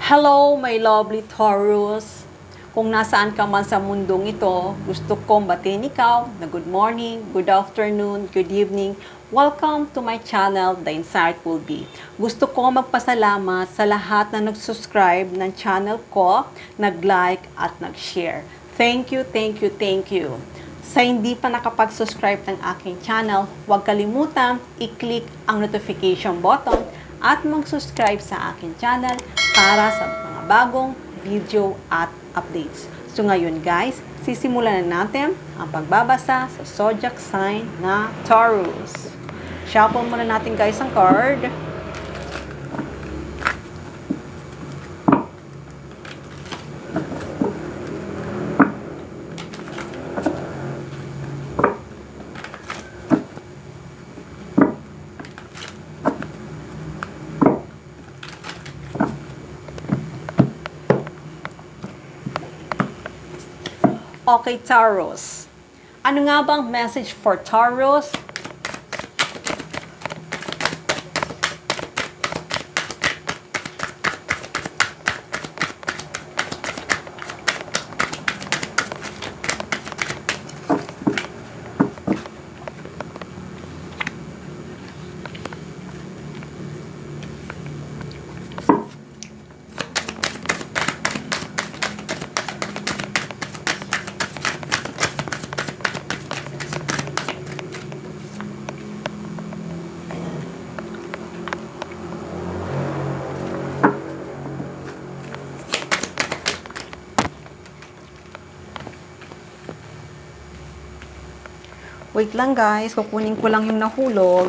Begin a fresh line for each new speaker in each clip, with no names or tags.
Hello, my lovely Taurus. Kung nasaan ka man sa mundong ito, gusto kong batiin ikaw na good morning, good afternoon, good evening. Welcome to my channel, The Insightful Bee. Gusto ko magpasalamat sa lahat na nag-subscribe ng channel ko, nag-like at nag-share. Thank you, thank you, thank you. Sa hindi pa nakapag-subscribe ng aking channel, huwag kalimutan i-click ang notification button at mag-subscribe sa aking channel para sa mga bagong video at updates. So ngayon guys, sisimulan na natin ang pagbabasa sa zodiac sign na Taurus. Shuffle muna natin guys ang card. Okay, Taurus. Ano nga bang message for Taurus? Wait lang guys, kukunin ko lang yung nahulog.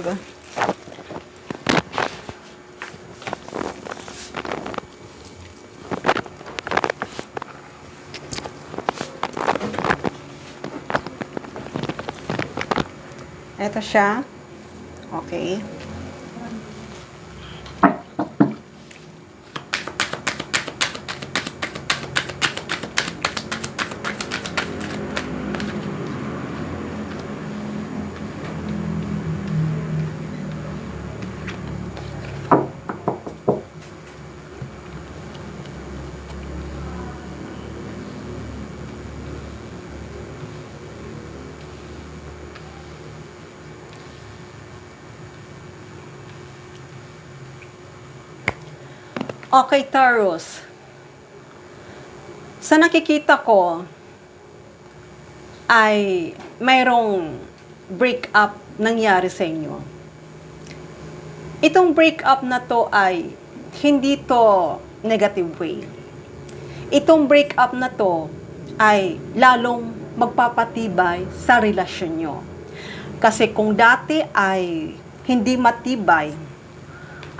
Ito siya. Okay. Okay, Taurus. Sa nakikita ko, ay mayroong breakup nangyari sa inyo. Itong breakup na to ay hindi to negative way. Itong breakup na to ay lalong magpapatibay sa relasyon nyo. Kasi kung dati ay hindi matibay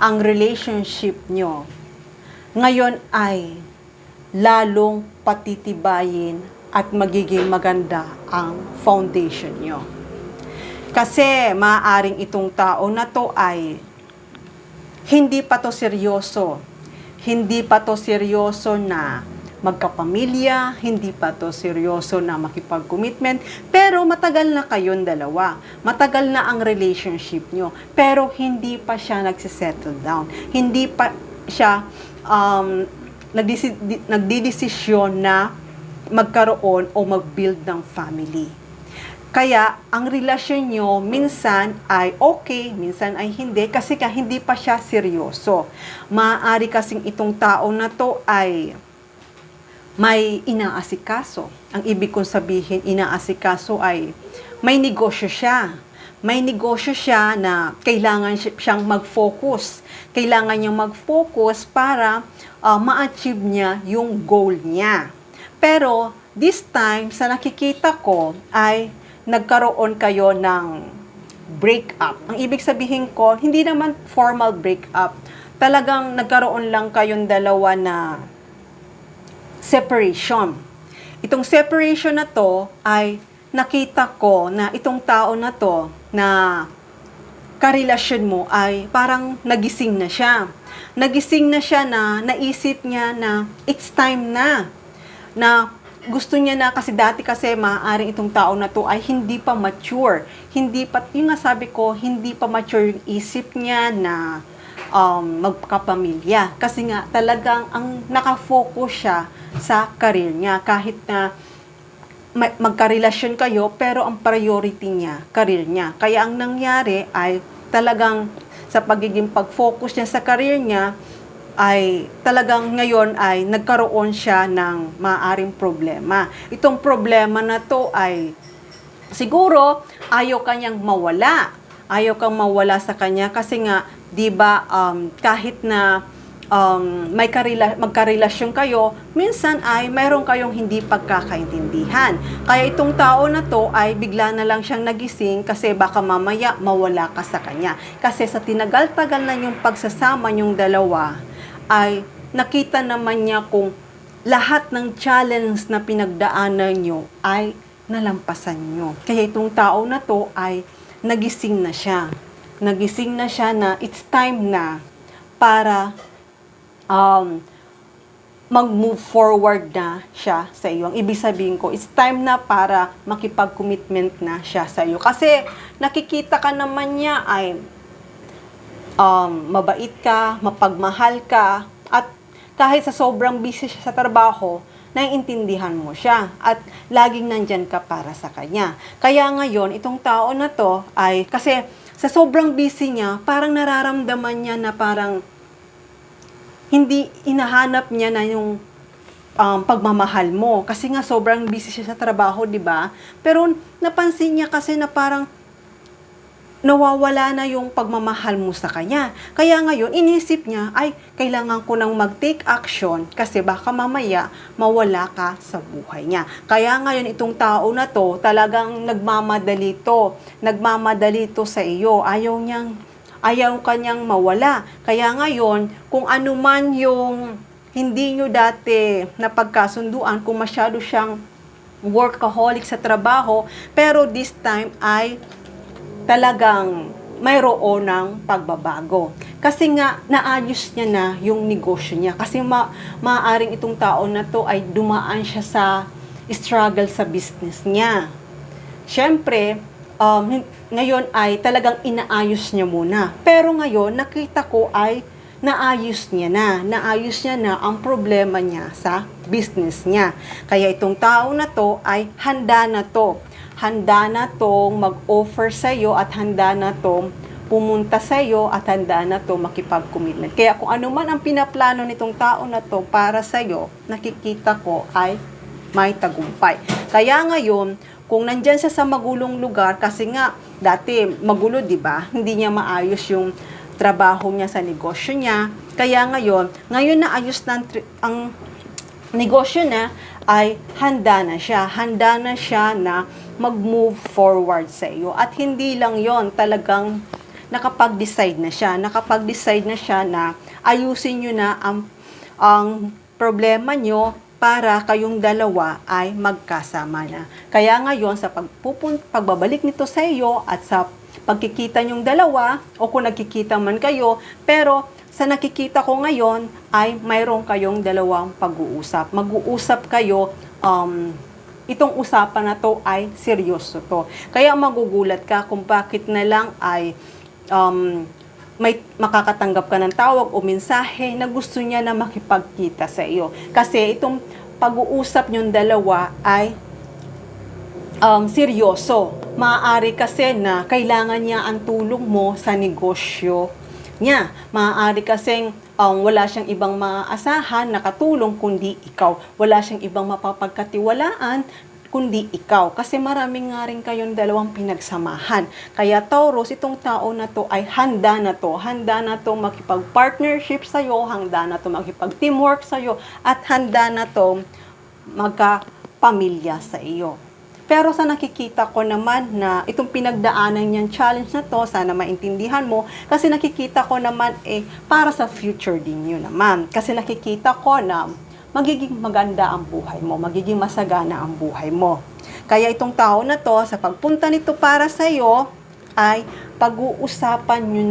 ang relationship nyo, ngayon ay lalong patitibayin at magiging maganda ang foundation nyo. Kasi maaaring itong tao na to ay hindi pa to seryoso. Hindi pa to seryoso na magkapamilya, hindi pa to seryoso na makipag-commitment, pero matagal na kayong dalawa. Matagal na ang relationship nyo, pero hindi pa siya nagsisettle down. Hindi pa siya nagdidesisyon na magkaroon o mag-build ng family. Kaya, ang relasyon nyo minsan ay okay, minsan ay hindi, kasi hindi pa siya seryoso. Maaari kasing itong tao na to ay may inaasikaso. Ang ibig kong sabihin, inaasikaso ay may negosyo siya. May negosyo siya na kailangan siyang mag-focus. Kailangan niyang mag-focus para ma-achieve niya yung goal niya. Pero this time, sa nakikita ko, ay nagkaroon kayo ng breakup. Ang ibig sabihin ko, hindi naman formal breakup. Talagang nagkaroon lang kayong dalawa na separation. Itong separation na to ay nakita ko na itong tao na to na karelasyon mo ay parang nagising na siya. Nagising na siya na naisip niya na it's time na gusto niya na, kasi dati kasi maaaring itong tao na to ay hindi pa mature. Hindi pa, yung nga sabi ko, hindi pa mature yung isip niya na magkapamilya. Kasi nga talagang ang nakafocus siya sa career niya. Kahit na magkarelasyon kayo, pero ang priority niya, career niya. Kaya ang nangyari ay talagang sa pagiging pag-focus niya sa career niya, ay talagang ngayon ay nagkaroon siya ng maaaring problema. Itong problema na to ay siguro ayaw kanyang mawala. Ayaw kang mawala sa kanya kasi nga, 'di ba, kahit na magkarelasyon kayo, minsan ay mayroon kayong hindi pagkakaintindihan. Kaya itong tao na to ay bigla na lang siyang nagising kasi baka mamaya mawala ka sa kanya. Kasi sa tinagal-tagal na yung pagsasama yung dalawa, ay nakita naman niya kung lahat ng challenge na pinagdaanan nyo ay nalampasan nyo. Kaya itong tao na to ay nagising na siya. Nagising na siya na it's time na para mag-move forward na siya sa iyo. Ang ibig sabihin ko, it's time na para makipag-commitment na siya sa iyo. Kasi nakikita ka naman niya ay mabait ka, mapagmahal ka, at kahit sa sobrang busy siya sa trabaho, naiintindihan mo siya at laging nandyan ka para sa kanya. Kaya ngayon, itong tao na to ay, kasi sa sobrang busy niya, parang nararamdaman niya na parang hindi inahanap niya na yung pagmamahal mo. Kasi nga sobrang busy siya sa trabaho, di ba? Pero napansin niya kasi na parang nawawala na yung pagmamahal mo sa kanya. Kaya ngayon, inisip niya, ay, kailangan ko nang mag-take action kasi baka mamaya mawala ka sa buhay niya. Kaya ngayon, itong tao na to, talagang nagmamadali to sa iyo. Ayaw kanyang mawala. Kaya ngayon, kung ano man yung hindi nyo dati napagkasunduan, kung masyado siyang workaholic sa trabaho, pero this time ay talagang mayroon ng pagbabago. Kasi nga, naayos niya na yung negosyo niya. Kasi maaaring itong tao na to ay dumaan siya sa struggle sa business niya. Siyempre, ngayon ay talagang inaayos niya muna. Pero ngayon, nakita ko ay naayos niya na ang problema niya sa business niya. Kaya itong tao na to ay handa na tong mag-offer sa iyo at handa na tong pumunta sa iyo at handa na to makipag-commitment. Kaya kung ano man ang pinaplano nitong tao na to para sa iyo, nakikita ko ay may tagumpay. Kaya ngayon, kung nandyan siya sa magulong lugar, kasi nga, dati magulo, di ba? Hindi niya maayos yung trabaho niya sa negosyo niya. Kaya ngayon na ayos na ang negosyo na, ay handa na siya na mag-move forward sa iyo. At hindi lang yon, talagang nakapag-decide na siya na ayusin nyo na ang problema nyo para kayong dalawa ay magkasama na. Kaya ngayon, sa pagbabalik nito sa iyo at sa pagkikita nyong dalawa, o kung nagkikita man kayo, pero sa nakikita ko ngayon ay mayroon kayong dalawang pag-uusap. Mag-uusap kayo, itong usapan na to ay seryoso to. Kaya magugulat ka kung bakit na lang ay may makakatanggap ka ng tawag o mensahe na gusto niya na makipagkita sa iyo. Kasi itong pag-uusap niyong dalawa ay seryoso. Maaari kasi na kailangan niya ang tulong mo sa negosyo niya. Maaari kasing wala siyang ibang maaasahan na katulong kundi ikaw. Wala siyang ibang mapapagkatiwalaan kundi ikaw. Kasi maraming nga rin kayong dalawang pinagsamahan. Kaya Taurus, itong tao na to ay handa na to makipag-partnership sa'yo, handa na to makipag-teamwork sa'yo, at handa na to magka-pamilya sa iyo. Pero sa nakikita ko naman na itong pinagdaanan niyang challenge na to, sana maintindihan mo, kasi nakikita ko naman para sa future din yun naman. Kasi nakikita ko na magiging maganda ang buhay mo, magiging masagana ang buhay mo. Kaya itong tao na to, sa pagpunta nito para sa iyo, ay pag-uusapan nyo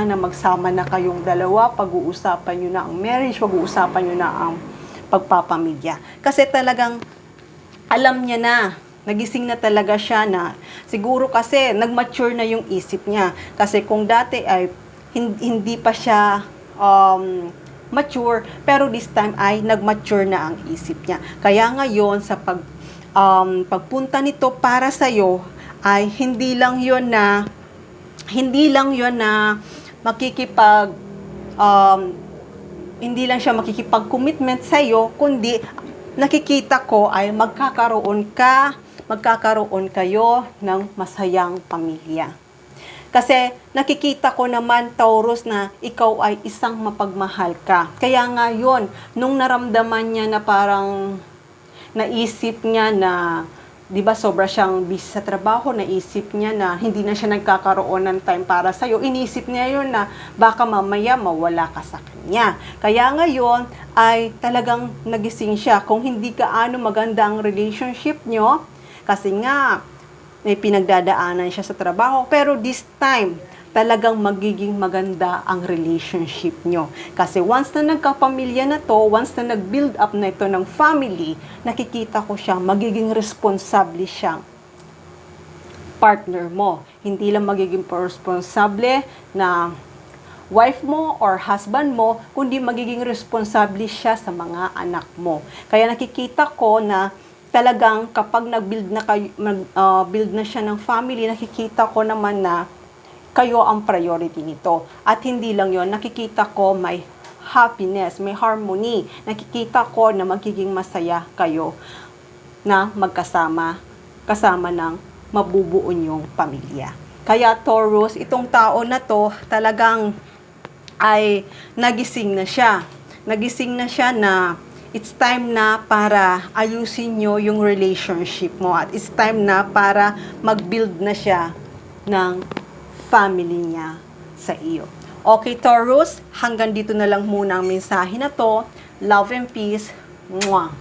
na magsama na kayong dalawa, pag-uusapan nyo na ang marriage, pag-uusapan nyo na ang pagpapamilya. Kasi talagang alam niya na, nagising na talaga siya na, siguro kasi nag-mature na yung isip niya. Kasi kung dati ay hindi pa siya mature, pero this time ay nag-mature na ang isip niya. Kaya ngayon, sa pagpunta nito para sa'yo, ay hindi lang yon na hindi lang siya makikipag-commitment sa'yo, kundi nakikita ko ay magkakaroon kayo ng masayang pamilya. Kasi nakikita ko naman, Taurus, na ikaw ay isang mapagmahal ka. Kaya nga yun, nung naramdaman niya na parang naisip niya na, di ba, sobra siyang busy sa trabaho, naisip niya na hindi na siya nagkakaroon ng time para sa'yo. Inisip niya yun na baka mamaya mawala ka sa kanya. Kaya ngayon ay talagang nagising siya. Kung hindi gaano maganda ang relationship nyo, kasi nga may pinagdadaanan siya sa trabaho, pero this time, talagang magiging maganda ang relationship nyo. Kasi once na nagkapamilya na to, once na nag-build up na ito ng family, nakikita ko siya, magiging responsable siyang partner mo. Hindi lang magiging responsable na wife mo or husband mo, kundi magiging responsable siya sa mga anak mo. Kaya nakikita ko na talagang kapag nag-build na siya ng family, nakikita ko naman na kayo ang priority nito. At hindi lang yon, nakikita ko may happiness, may harmony. Nakikita ko na magiging masaya kayo na kasama ng mabubuo niyong pamilya. Kaya Taurus, itong tao na to talagang ay nagising na siya. Nagising na siya na it's time na para ayusin nyo yung relationship mo. At it's time na para mag-build na siya ng family niya sa iyo. Okay, Taurus, hanggang dito na lang muna ang mensahe na to. Love and peace. Mwah!